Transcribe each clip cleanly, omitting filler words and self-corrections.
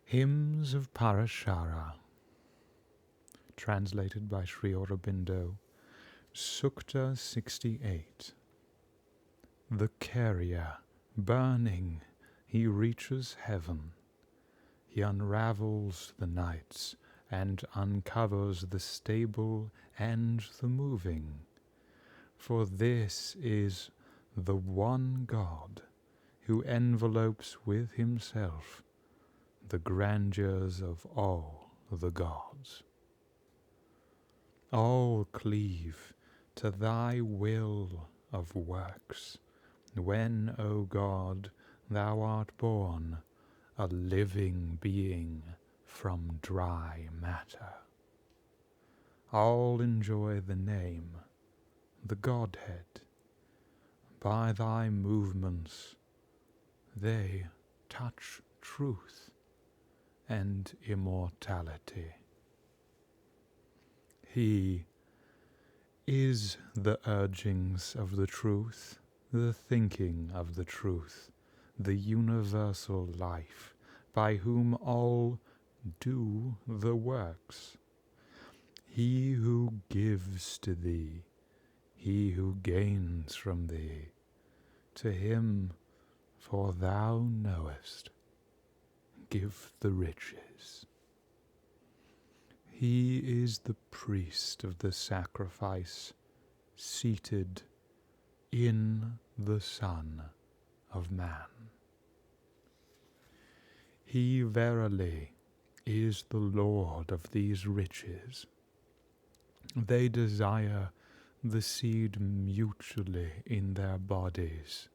Hymns of Parashara, translated by Sri Aurobindo, Sukta 68. The carrier, burning, he reaches heaven. He unravels the nights and uncovers the stable and the moving. For this is the one God who envelopes with himself the grandeurs of all the gods. All cleave to thy will of works, when, O God, thou art born, a living being from dry matter. All enjoy the name, the Godhead. By thy movements they touch truth and immortality. He is the urgings of the truth, the thinking of the truth, the universal life, by whom all do the works. He who gives to thee, he who gains from thee, to him, for thou knowest, give the riches. He is the priest of the sacrifice, seated in the Son of Man. He verily is the Lord of these riches. They desire the seed mutually in their bodies.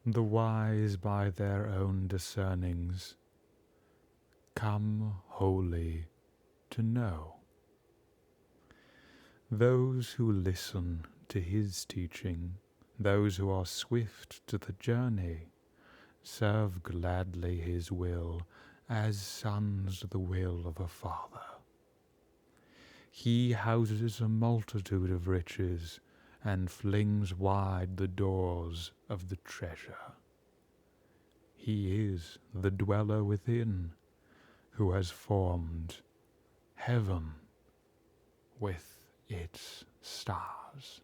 The wise by their own discernings come wholly to know. Those who listen to his teaching, those who are swift to the journey, serve gladly his will, as sons the will of a father. He houses a multitude of riches, and flings wide the doors of the treasure. He is the dweller within, who has formed heaven with its stars.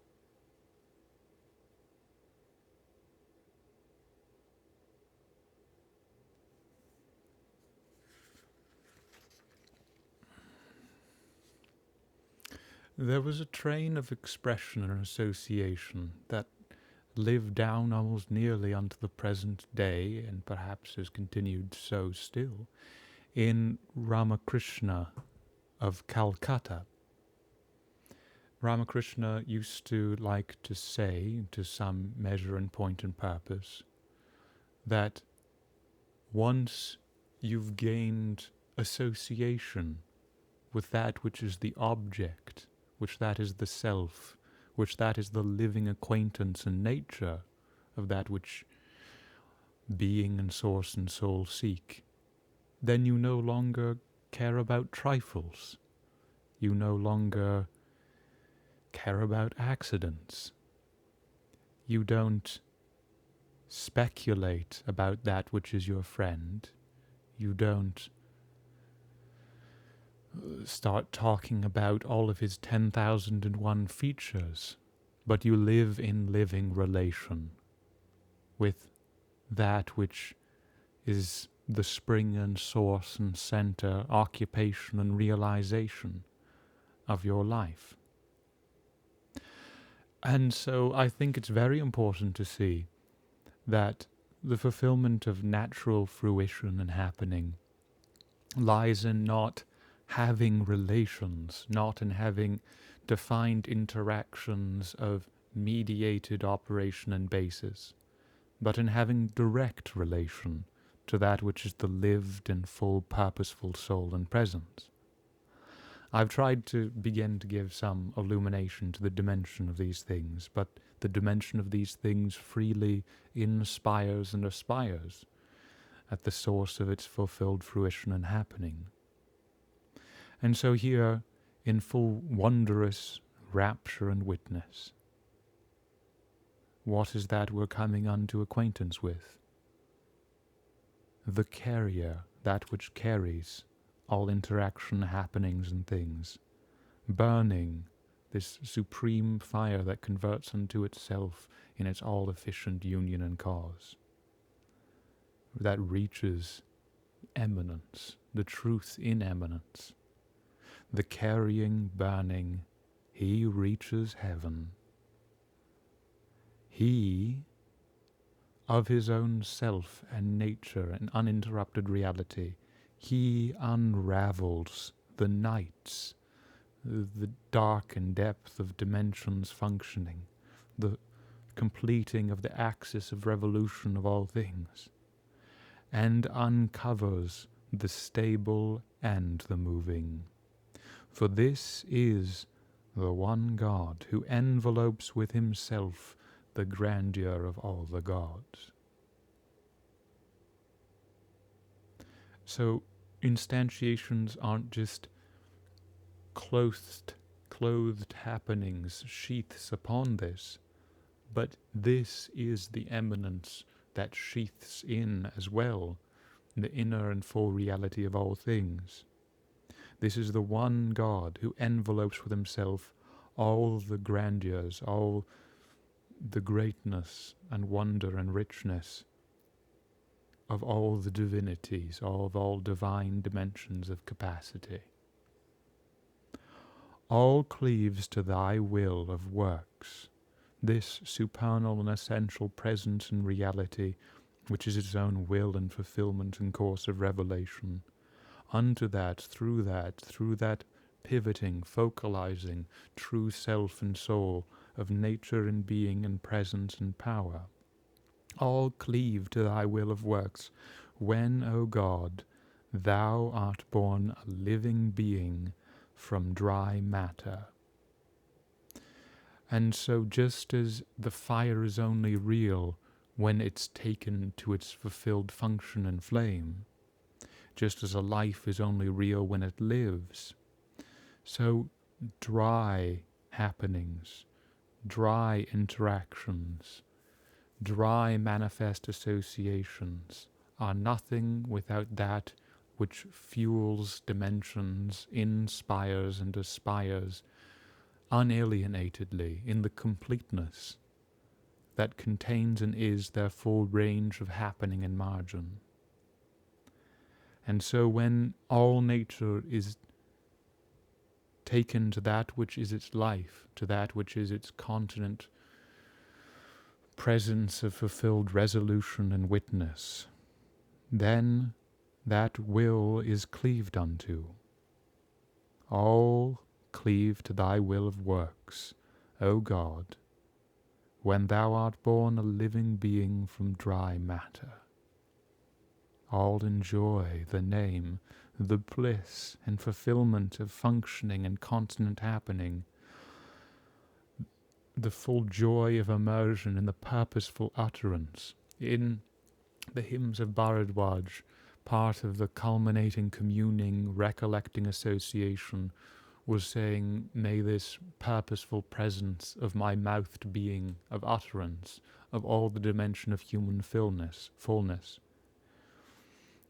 There was a train of expression and association that lived down almost nearly unto the present day, and perhaps has continued so still, in Ramakrishna of Calcutta. Ramakrishna used to like to say, to some measure and point and purpose, that once you've gained association with that which is the object, which that is the self, which that is the living acquaintance and nature of that which being and source and soul seek, then you no longer care about trifles. You no longer care about accidents. You don't speculate about that which is your friend. You don't start talking about all of his 10,001 features, but you live in living relation with that which is the spring and source and center, occupation and realization of your life. And so I think it's very important to see that the fulfillment of natural fruition and happening lies in not having relations, not in having defined interactions of mediated operation and basis, but in having direct relation to that which is the lived and full purposeful soul and presence. I've tried to begin to give some illumination to the dimension of these things, but the dimension of these things freely inspires and aspires at the source of its fulfilled fruition and happening. And so here, in full wondrous rapture and witness, what is that we're coming unto acquaintance with? The carrier that which carries all interaction, happenings, and things, burning, this supreme fire that converts unto itself in its all-efficient union and cause, that reaches eminence, the truth in eminence, the carrying, burning, he reaches heaven. He, of his own self and nature and uninterrupted reality, he unravels the nights, the dark and depth of dimensions functioning, the completing of the axis of revolution of all things, and uncovers the stable and the moving. For this is the one God who envelopes with himself the grandeur of all the gods. So instantiations aren't just clothed happenings, sheaths upon this, but this is the eminence that sheaths in as well the inner and full reality of all things. This is the one God who envelopes with himself all the grandeurs, all the greatness and wonder and richness of all the divinities, of all divine dimensions of capacity. All cleaves to thy will of works, this supernal and essential presence and reality, which is its own will and fulfillment and course of revelation, unto that, through that pivoting, focalizing, true self and soul of nature and being and presence and power. All cleave to thy will of works, when, O God, thou art born a living being from dry matter. And so just as the fire is only real when it's taken to its fulfilled function and flame, just as a life is only real when it lives, so dry happenings, dry interactions, dry manifest associations are nothing without that which fuels dimensions, inspires and aspires unalienatedly in the completeness that contains and is their full range of happening and margin. And so when all nature is taken to that which is its life, to that which is its continent presence of fulfilled resolution and witness, then that will is cleaved unto. All cleave to thy will of works, O God, when thou art born a living being from dry matter. All enjoy the name, the bliss and fulfillment of functioning and constant happening, the full joy of immersion in the purposeful utterance. In the hymns of Bharadwaj, part of the culminating communing, recollecting association was saying, may this purposeful presence of my mouthed being, of utterance, of all the dimension of human fullness,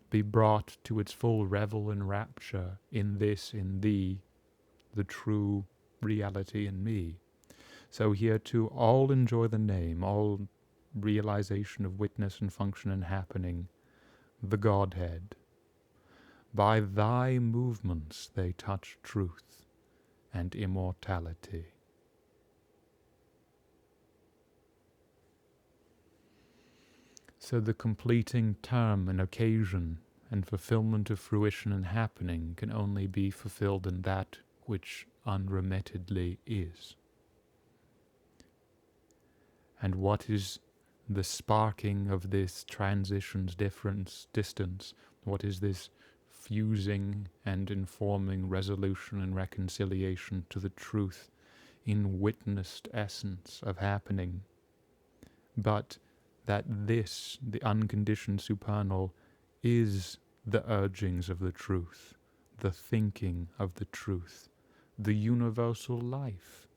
be brought to its full revel and rapture in this, in thee, the true reality in me. So here too, all enjoy the name, all realization of witness and function and happening, the Godhead. By thy movements they touch truth and immortality. So the completing term and occasion and fulfillment of fruition and happening can only be fulfilled in that which unremittedly is. And what is the sparking of this transition's difference, distance? What is this fusing and informing resolution and reconciliation to the truth in witnessed essence of happening? But that this, the unconditioned supernal, is the urgings of the truth, the thinking of the truth, the universal life,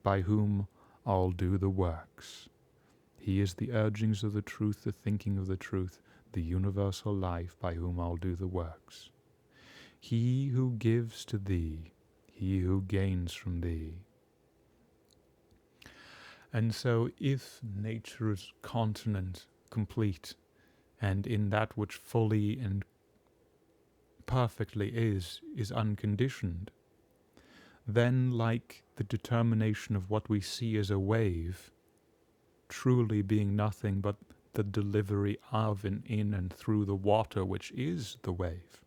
by whom all do the works. He is the urgings of the truth, the thinking of the truth, the universal life by whom I'll do the works. He who gives to thee, he who gains from thee. And so if nature's continent complete, and in that which fully and perfectly is unconditioned, then like the determination of what we see as a wave, truly being nothing but the delivery of and in and through the water which is the wave.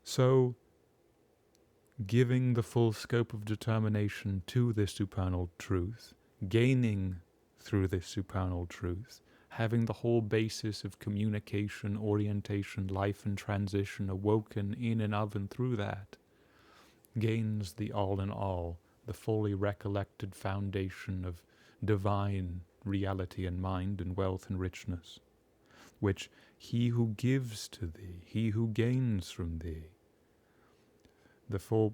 So, giving the full scope of determination to this supernal truth, gaining through this supernal truth, having the whole basis of communication, orientation, life and transition awoken in and of and through that, gains the all in all, the fully recollected foundation of divine reality and mind and wealth and richness, which he who gives to thee, he who gains from thee, the full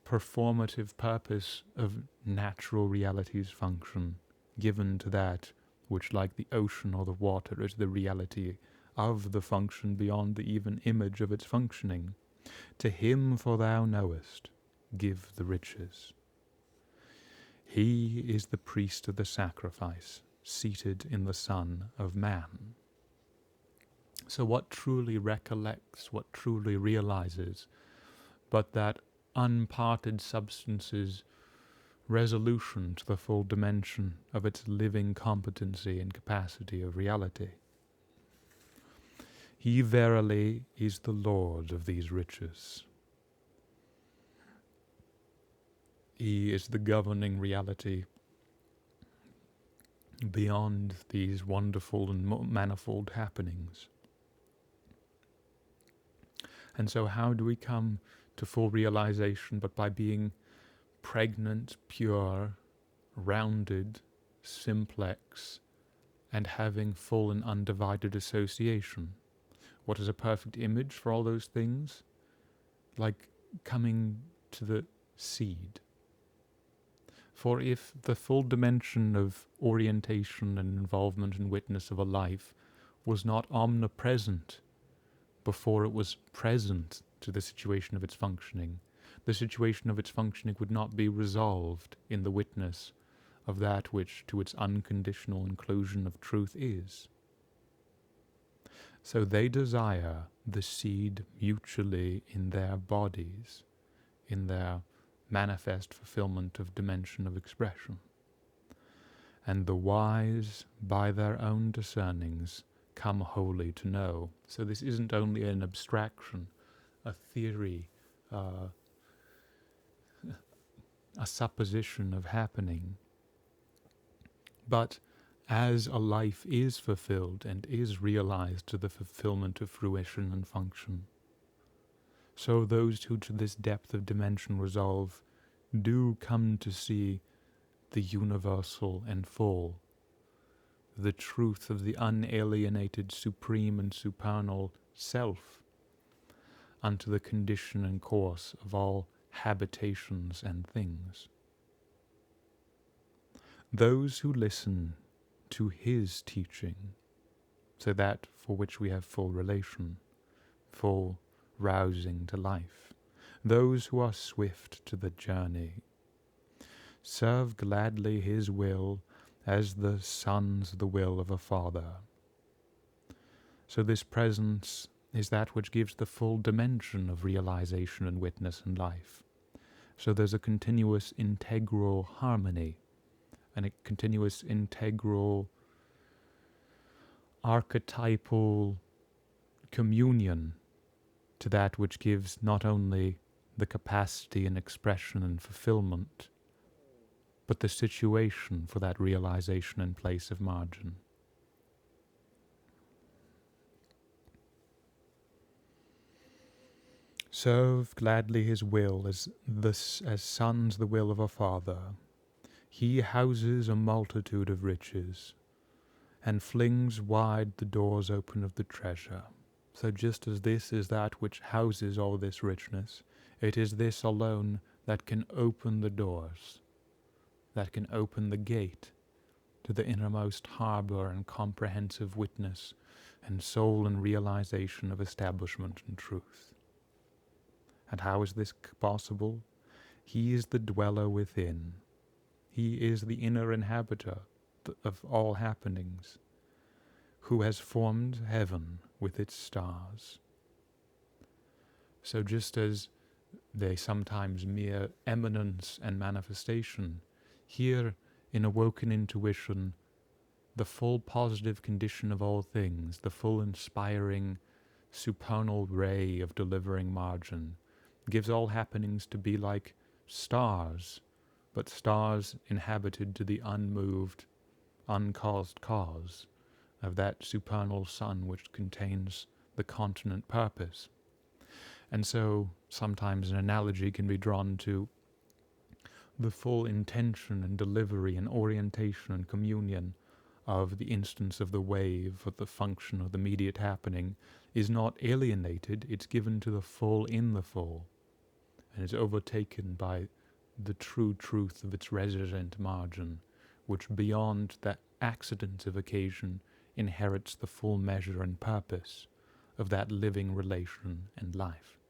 performative purpose of natural reality's function, given to that which, like the ocean or the water, is the reality of the function beyond the even image of its functioning. To him, for thou knowest, give the riches. He is the priest of the sacrifice, seated in the Son of Man. So what truly recollects, what truly realizes, but that unparted substance's resolution to the full dimension of its living competency and capacity of reality. He verily is the Lord of these riches. He is the governing reality beyond these wonderful and manifold happenings. And so how do we come to full realization but by being pregnant, pure, rounded, simplex, and having full and undivided association? What is a perfect image for all those things? Like coming to the seed. For if the full dimension of orientation and involvement and witness of a life was not omnipresent before it was present to the situation of its functioning, the situation of its functioning would not be resolved in the witness of that which to its unconditional inclusion of truth is. So they desire the seed mutually in their bodies, in their manifest fulfillment of dimension of expression. And the wise, by their own discernings, come wholly to know. So this isn't only an abstraction, a theory, a supposition of happening, but as a life is fulfilled and is realized to the fulfillment of fruition and function, so those who to this depth of dimension resolve do come to see the universal and full, the truth of the unalienated supreme and supernal self, unto the condition and course of all habitations and things. Those who listen to his teaching, so that for which we have full relation, full rousing to life, those who are swift to the journey, serve gladly his will as the sons the will of a father. So this presence is that which gives the full dimension of realization and witness and life. So there's a continuous integral harmony and a continuous integral archetypal communion to that which gives not only the capacity and expression and fulfillment, but the situation for that realization in place of margin. Serve gladly his will as sons the will of a father. He houses a multitude of riches, and flings wide the doors open of the treasure. So just as this is that which houses all this richness, it is this alone that can open the doors, that can open the gate to the innermost harbour and comprehensive witness and soul and realization of establishment and truth. And how is this possible? He is the dweller within. He is the inner inhabitor of all happenings, who has formed heaven with its stars. So just as they sometimes mere eminence and manifestation, here in awoken intuition, the full positive condition of all things, the full inspiring supernal ray of delivering margin, gives all happenings to be like stars, but stars inhabited to the unmoved, uncaused cause of that supernal sun which contains the continent purpose. And so sometimes an analogy can be drawn to the full intention and delivery and orientation and communion of the instance of the wave, of the function of the immediate happening, is not alienated, it's given to the full in the full, and is overtaken by the true truth of its resident margin, which beyond that accident of occasion inherits the full measure and purpose of that living relation and life.